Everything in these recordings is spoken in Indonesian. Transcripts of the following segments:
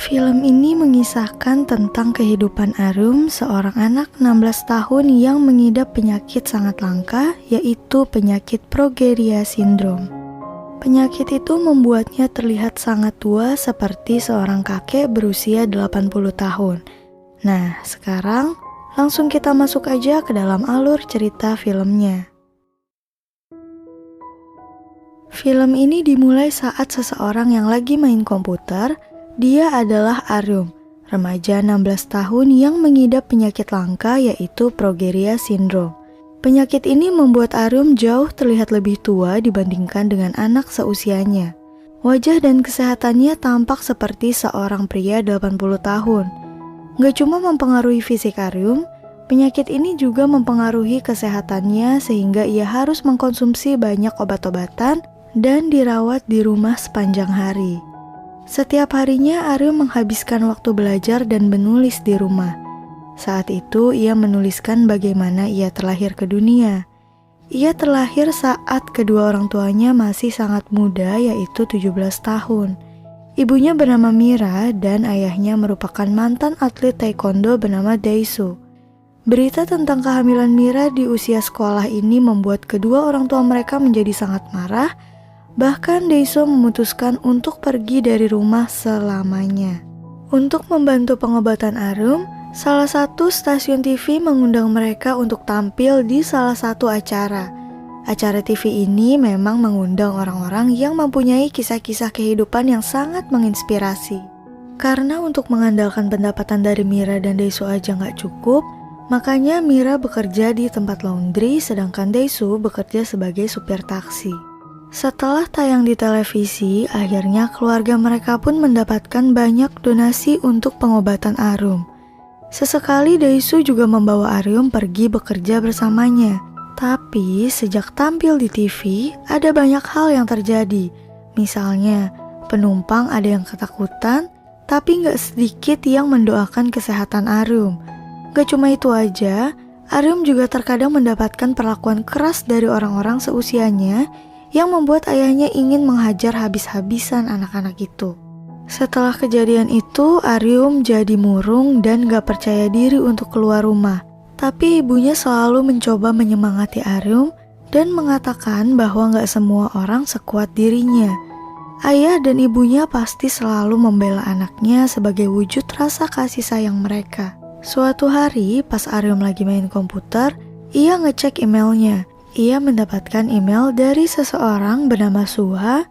Film ini mengisahkan tentang kehidupan Arum, seorang anak 16 tahun yang mengidap penyakit sangat langka, yaitu penyakit progeria syndrome. Penyakit itu membuatnya terlihat sangat tua seperti seorang kakek berusia 80 tahun. Nah, sekarang langsung kita masuk aja ke dalam alur cerita filmnya. Film ini dimulai saat seseorang yang lagi main komputer. Dia adalah Arum, remaja 16 tahun yang mengidap penyakit langka yaitu progeria syndrome. Penyakit ini membuat Arum jauh terlihat lebih tua dibandingkan dengan anak seusianya. Wajah dan kesehatannya tampak seperti seorang pria 80 tahun. Gak cuma mempengaruhi fisik Arum, penyakit ini juga mempengaruhi kesehatannya sehingga ia harus mengkonsumsi banyak obat-obatan dan dirawat di rumah sepanjang hari. Setiap harinya Arum menghabiskan waktu belajar dan menulis di rumah. Saat itu ia menuliskan bagaimana ia terlahir ke dunia. Ia terlahir saat kedua orang tuanya masih sangat muda, yaitu 17 tahun. Ibunya bernama Mira dan ayahnya merupakan mantan atlet taekwondo bernama Daesu. Berita tentang kehamilan Mira di usia sekolah ini membuat kedua orang tua mereka menjadi sangat marah. Bahkan Daesu memutuskan untuk pergi dari rumah selamanya. Untuk membantu pengobatan Arum, salah satu stasiun TV mengundang mereka untuk tampil di salah satu acara. Acara TV ini memang mengundang orang-orang yang mempunyai kisah-kisah kehidupan yang sangat menginspirasi. Karena untuk mengandalkan pendapatan dari Mira dan Daesu aja nggak cukup, makanya Mira bekerja di tempat laundry sedangkan Daesu bekerja sebagai supir taksi. Setelah tayang di televisi, akhirnya keluarga mereka pun mendapatkan banyak donasi untuk pengobatan Arum. Sesekali Daesu juga membawa Arum pergi bekerja bersamanya. Tapi sejak tampil di TV, ada banyak hal yang terjadi. Misalnya, penumpang ada yang ketakutan, tapi nggak sedikit yang mendoakan kesehatan Arum. Gak cuma itu aja, Arum juga terkadang mendapatkan perlakuan keras dari orang-orang seusianya yang membuat ayahnya ingin menghajar habis-habisan anak-anak itu. Setelah kejadian itu, Arum jadi murung dan gak percaya diri untuk keluar rumah. Tapi ibunya selalu mencoba menyemangati Arum dan mengatakan bahwa gak semua orang sekuat dirinya. Ayah dan ibunya pasti selalu membela anaknya sebagai wujud rasa kasih sayang mereka. Suatu hari, pas Arum lagi main komputer, ia ngecek emailnya. Ia mendapatkan email dari seseorang bernama Suha.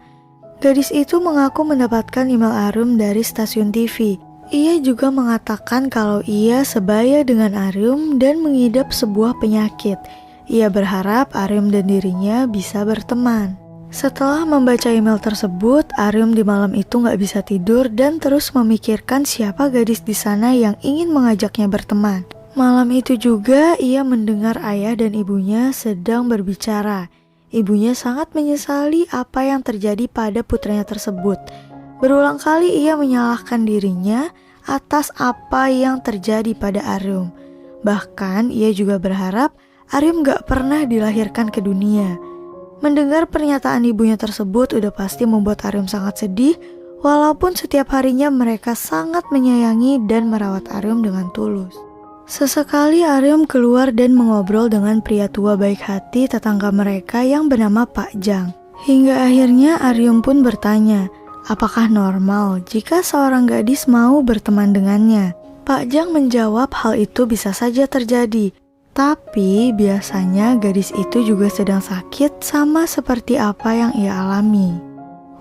Gadis itu mengaku mendapatkan email Arum dari stasiun TV. Ia juga mengatakan kalau ia sebaya dengan Arum dan mengidap sebuah penyakit. Ia berharap Arum dan dirinya bisa berteman. Setelah membaca email tersebut, Arum di malam itu gak bisa tidur dan terus memikirkan siapa gadis di sana yang ingin mengajaknya berteman. Malam itu juga ia mendengar ayah dan ibunya sedang berbicara. Ibunya sangat menyesali apa yang terjadi pada putranya tersebut. Berulang kali ia menyalahkan dirinya atas apa yang terjadi pada Arum. Bahkan ia juga berharap Arum gak pernah dilahirkan ke dunia. Mendengar pernyataan ibunya tersebut udah pasti membuat Arum sangat sedih, walaupun setiap harinya mereka sangat menyayangi dan merawat Arum dengan tulus. Sesekali Arum keluar dan mengobrol dengan pria tua baik hati tetangga mereka yang bernama Pak Jang. Hingga akhirnya Arum pun bertanya, apakah normal jika seorang gadis mau berteman dengannya? Pak Jang menjawab hal itu bisa saja terjadi, tapi biasanya gadis itu juga sedang sakit sama seperti apa yang ia alami.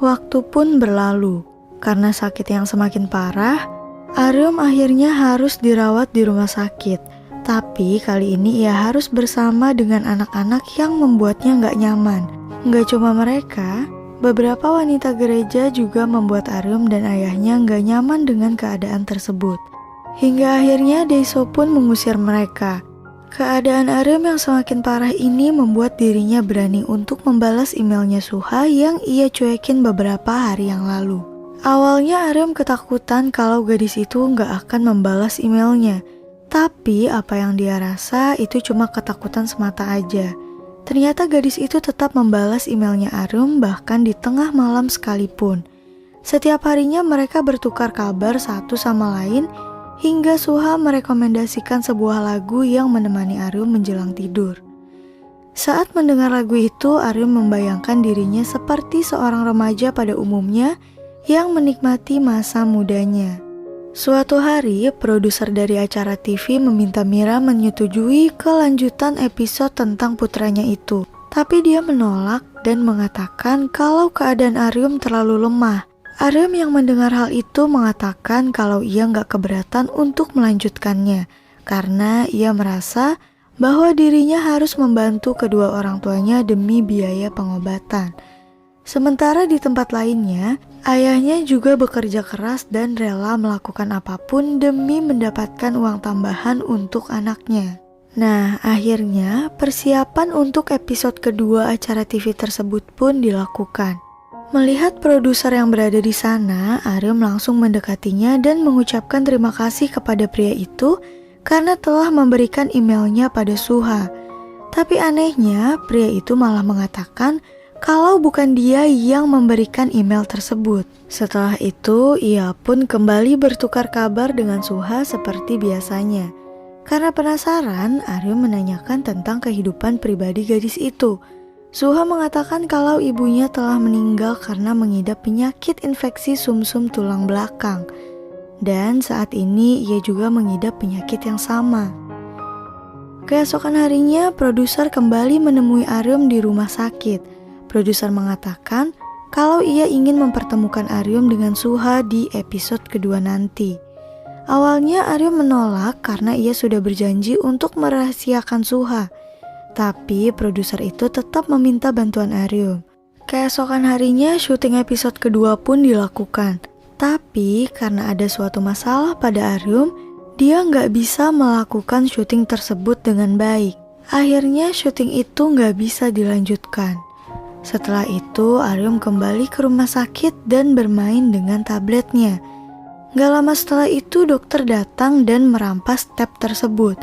Waktu pun berlalu, karena sakit yang semakin parah, Arum akhirnya harus dirawat di rumah sakit, tapi kali ini ia harus bersama dengan anak-anak yang membuatnya gak nyaman. Gak cuma mereka, beberapa wanita gereja juga membuat Arum dan ayahnya gak nyaman dengan keadaan tersebut. Hingga akhirnya Daesu pun mengusir mereka. Keadaan Arum yang semakin parah ini membuat dirinya berani untuk membalas emailnya Suha yang ia cuekin beberapa hari yang lalu. Awalnya Arum ketakutan kalau gadis itu nggak akan membalas emailnya. Tapi apa yang dia rasa itu cuma ketakutan semata aja. Ternyata gadis itu tetap membalas emailnya Arum bahkan di tengah malam sekalipun. Setiap harinya mereka bertukar kabar satu sama lain hingga Suha merekomendasikan sebuah lagu yang menemani Aryum menjelang tidur. Saat mendengar lagu itu, Aryum membayangkan dirinya seperti seorang remaja pada umumnya yang menikmati masa mudanya. Suatu hari, produser dari acara TV meminta Mira menyetujui kelanjutan episode tentang putranya itu. Tapi dia menolak dan mengatakan kalau keadaan Aryum terlalu lemah. Aryum yang mendengar hal itu mengatakan kalau ia nggak keberatan untuk melanjutkannya karena ia merasa bahwa dirinya harus membantu kedua orang tuanya demi biaya pengobatan. Sementara di tempat lainnya, ayahnya juga bekerja keras dan rela melakukan apapun demi mendapatkan uang tambahan untuk anaknya. Nah, akhirnya persiapan untuk episode kedua acara TV tersebut pun dilakukan. Melihat produser yang berada di sana, Aryum langsung mendekatinya dan mengucapkan terima kasih kepada pria itu karena telah memberikan emailnya pada Suha. Tapi anehnya, pria itu malah mengatakan kalau bukan dia yang memberikan email tersebut. Setelah itu, ia pun kembali bertukar kabar dengan Suha seperti biasanya. Karena penasaran, Aryum menanyakan tentang kehidupan pribadi gadis itu. Suha mengatakan kalau ibunya telah meninggal karena mengidap penyakit infeksi sumsum tulang belakang. Dan saat ini ia juga mengidap penyakit yang sama. Keesokan harinya, produser kembali menemui Aryum di rumah sakit. Produser mengatakan kalau ia ingin mempertemukan Aryum dengan Suha di episode kedua nanti. Awalnya Aryum menolak karena ia sudah berjanji untuk merahasiakan Suha. Tapi produser itu tetap meminta bantuan Aryum. Keesokan harinya syuting episode kedua pun dilakukan. Tapi karena ada suatu masalah pada Aryum, dia nggak bisa melakukan syuting tersebut dengan baik. Akhirnya syuting itu nggak bisa dilanjutkan. Setelah itu Aryum kembali ke rumah sakit dan bermain dengan tabletnya. Gak lama setelah itu dokter datang dan merampas tab tersebut.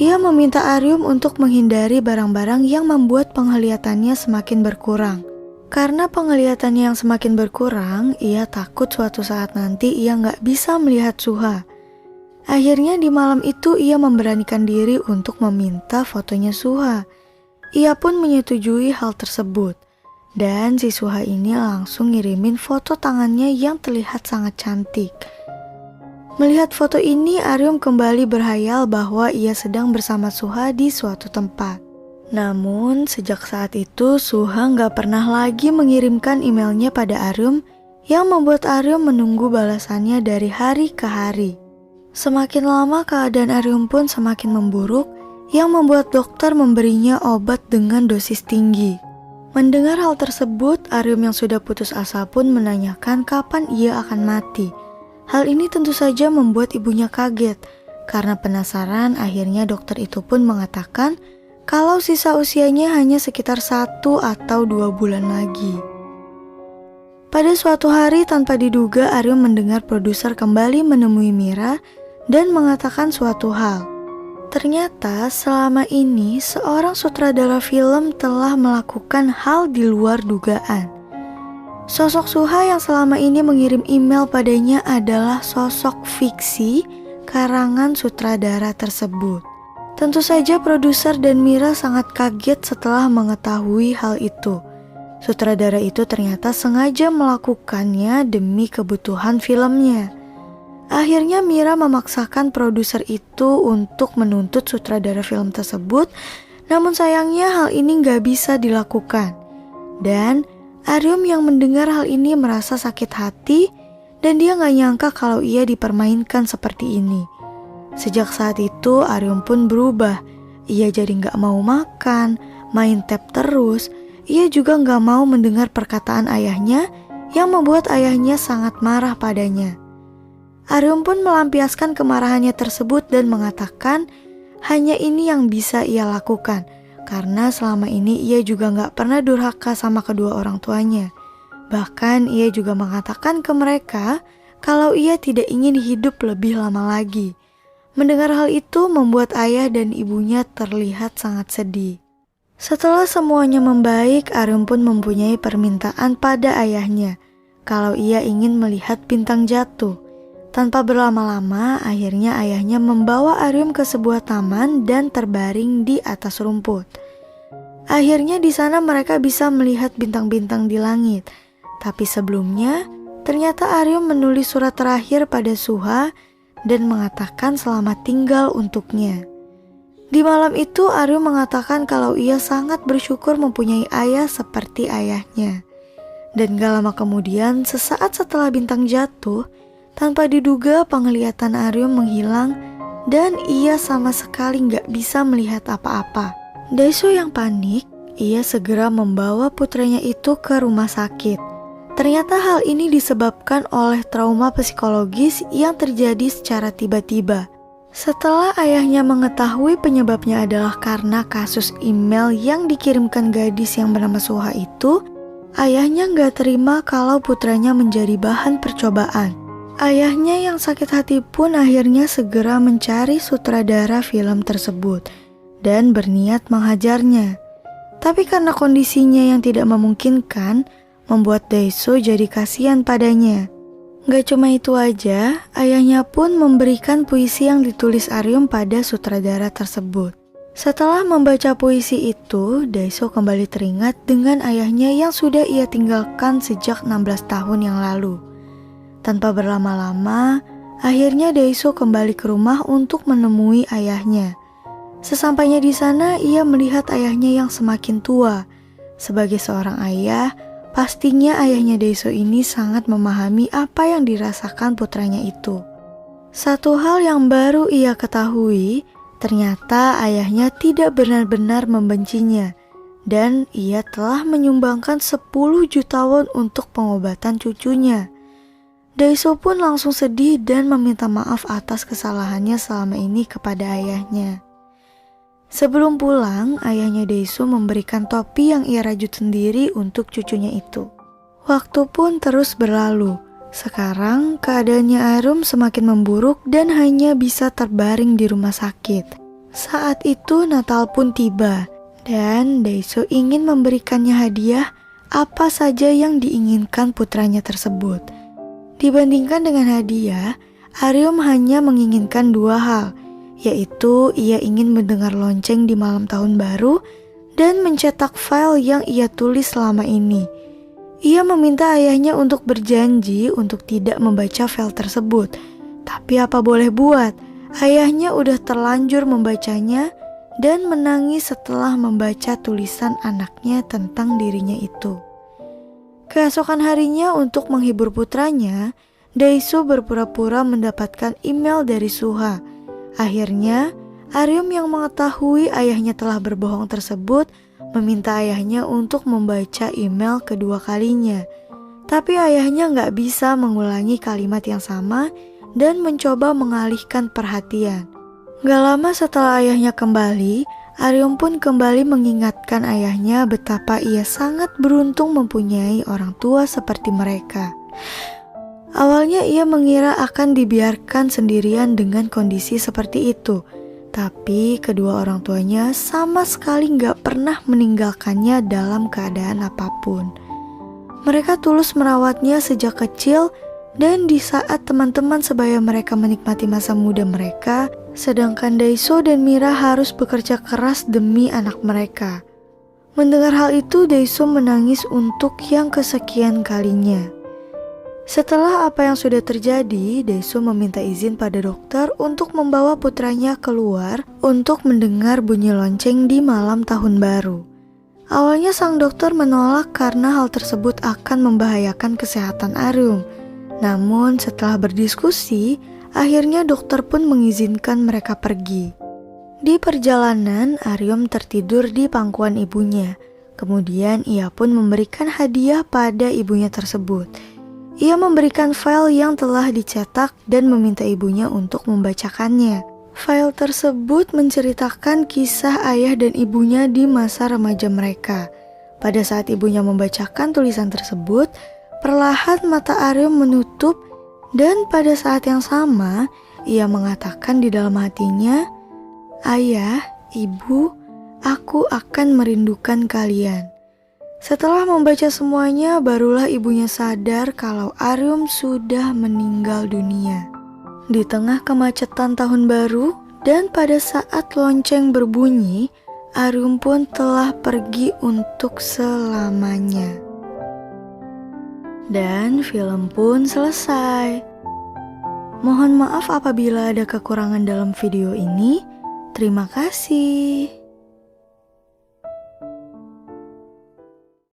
Ia meminta Aryum untuk menghindari barang-barang yang membuat penglihatannya semakin berkurang. Karena penglihatannya yang semakin berkurang, ia takut suatu saat nanti ia nggak bisa melihat Suha. Akhirnya di malam itu ia memberanikan diri untuk meminta fotonya Suha. Ia pun menyetujui hal tersebut. Dan si Suha ini langsung ngirimin foto tangannya yang terlihat sangat cantik. Melihat foto ini, Aryum kembali berhayal bahwa ia sedang bersama Suha di suatu tempat. Namun, sejak saat itu Suha nggak pernah lagi mengirimkan emailnya pada Aryum yang membuat Aryum menunggu balasannya dari hari ke hari. Semakin lama keadaan Aryum pun semakin memburuk yang membuat dokter memberinya obat dengan dosis tinggi. Mendengar hal tersebut, Aryum yang sudah putus asa pun menanyakan kapan ia akan mati. Hal ini tentu saja membuat ibunya kaget. Karena penasaran, akhirnya dokter itu pun mengatakan kalau sisa usianya hanya sekitar 1 atau 2 bulan lagi. Pada suatu hari tanpa diduga, Aryum mendengar produser kembali menemui Mira dan mengatakan suatu hal. Ternyata selama ini seorang sutradara film telah melakukan hal di luar dugaan. Sosok Suha yang selama ini mengirim email padanya adalah sosok fiksi karangan sutradara tersebut. Tentu saja produser dan Mira sangat kaget setelah mengetahui hal itu. Sutradara itu ternyata sengaja melakukannya demi kebutuhan filmnya. Akhirnya Mira memaksakan produser itu untuk menuntut sutradara film tersebut, namun sayangnya hal ini nggak bisa dilakukan. Dan Aryum yang mendengar hal ini merasa sakit hati dan dia nggak nyangka kalau ia dipermainkan seperti ini. Sejak saat itu Aryum pun berubah. Ia jadi nggak mau makan, main tab terus. Ia juga nggak mau mendengar perkataan ayahnya yang membuat ayahnya sangat marah padanya. Aryum pun melampiaskan kemarahannya tersebut dan mengatakan hanya ini yang bisa ia lakukan. Karena selama ini ia juga gak pernah durhaka sama kedua orang tuanya. Bahkan ia juga mengatakan ke mereka kalau ia tidak ingin hidup lebih lama lagi. Mendengar hal itu membuat ayah dan ibunya terlihat sangat sedih. Setelah semuanya membaik, Aryum pun mempunyai permintaan pada ayahnya. kalau ia ingin melihat bintang jatuh. Tanpa berlama-lama, akhirnya ayahnya membawa Aryum ke sebuah taman dan terbaring di atas rumput. Akhirnya di sana mereka bisa melihat bintang-bintang di langit. Tapi sebelumnya, ternyata Aryum menulis surat terakhir pada Suha dan mengatakan selamat tinggal untuknya. Di malam itu, Aryum mengatakan kalau ia sangat bersyukur mempunyai ayah seperti ayahnya. Dan gak lama kemudian, sesaat setelah bintang jatuh, tanpa diduga penglihatan Aryum menghilang dan ia sama sekali gak bisa melihat apa-apa. Daeseo yang panik, ia segera membawa putranya itu ke rumah sakit. Ternyata hal ini disebabkan oleh trauma psikologis yang terjadi secara tiba-tiba. Setelah ayahnya mengetahui penyebabnya adalah karena kasus email yang dikirimkan gadis yang bernama Suha itu, ayahnya gak terima kalau putranya menjadi bahan percobaan. Ayahnya yang sakit hati pun akhirnya segera mencari sutradara film tersebut dan berniat menghajarnya. Tapi karena kondisinya yang tidak memungkinkan, membuat Daeseo jadi kasihan padanya. Gak cuma itu aja, ayahnya pun memberikan puisi yang ditulis Aryum pada sutradara tersebut. Setelah membaca puisi itu, Daeseo kembali teringat dengan ayahnya yang sudah ia tinggalkan sejak 16 tahun yang lalu. Tanpa berlama-lama, akhirnya Daeseo kembali ke rumah untuk menemui ayahnya. Sesampainya di sana, ia melihat ayahnya yang semakin tua. Sebagai seorang ayah, pastinya ayahnya Daeseo ini sangat memahami apa yang dirasakan putranya itu. Satu hal yang baru ia ketahui, ternyata ayahnya tidak benar-benar membencinya, dan ia telah menyumbangkan 10 juta won untuk pengobatan cucunya. Daeseo pun langsung sedih dan meminta maaf atas kesalahannya selama ini kepada ayahnya. Sebelum pulang, ayahnya Daeseo memberikan topi yang ia rajut sendiri untuk cucunya itu. Waktu pun terus berlalu. Sekarang keadaannya Aryum semakin memburuk dan hanya bisa terbaring di rumah sakit. Saat itu Natal pun tiba dan Daeseo ingin memberikannya hadiah apa saja yang diinginkan putranya tersebut. Dibandingkan dengan hadiah, Aryum hanya menginginkan 2 hal, yaitu ia ingin mendengar lonceng di malam tahun baru dan mencetak file yang ia tulis selama ini. Ia meminta ayahnya untuk berjanji untuk tidak membaca file tersebut. Tapi apa boleh buat, ayahnya udah terlanjur membacanya dan menangis setelah membaca tulisan anaknya tentang dirinya itu. Keesokan harinya untuk menghibur putranya, Daeseo berpura-pura mendapatkan email dari Suha. Akhirnya, Aryum yang mengetahui ayahnya telah berbohong tersebut meminta ayahnya untuk membaca email kedua kalinya. Tapi ayahnya gak bisa mengulangi kalimat yang sama dan mencoba mengalihkan perhatian. Gak lama setelah ayahnya kembali, Aryum pun kembali mengingatkan ayahnya betapa ia sangat beruntung mempunyai orang tua seperti mereka. Awalnya ia mengira akan dibiarkan sendirian dengan kondisi seperti itu. Tapi kedua orang tuanya sama sekali gak pernah meninggalkannya dalam keadaan apapun. Mereka tulus merawatnya sejak kecil dan di saat teman-teman sebaya mereka menikmati masa muda mereka, sedangkan Daeseo dan Mira harus bekerja keras demi anak mereka. Mendengar hal itu, Daeseo menangis untuk yang kesekian kalinya. Setelah apa yang sudah terjadi, Daeseo meminta izin pada dokter untuk membawa putranya keluar untuk mendengar bunyi lonceng di malam tahun baru. Awalnya sang dokter menolak karena hal tersebut akan membahayakan kesehatan Aryum. Namun setelah berdiskusi, akhirnya dokter pun mengizinkan mereka pergi. Di perjalanan, Aryum tertidur di pangkuan ibunya. Kemudian ia pun memberikan hadiah pada ibunya tersebut. Ia memberikan file yang telah dicetak dan meminta ibunya untuk membacakannya. File tersebut menceritakan kisah ayah dan ibunya di masa remaja mereka. Pada saat ibunya membacakan tulisan tersebut, perlahan mata Aryum menutup dan pada saat yang sama, ia mengatakan di dalam hatinya, "Ayah, ibu, aku akan merindukan kalian." Setelah membaca semuanya, barulah ibunya sadar kalau Aryum sudah meninggal dunia. Di tengah kemacetan tahun baru, dan pada saat lonceng berbunyi, Aryum pun telah pergi untuk selamanya. Dan film pun selesai. Mohon maaf apabila ada kekurangan dalam video ini. Terima kasih.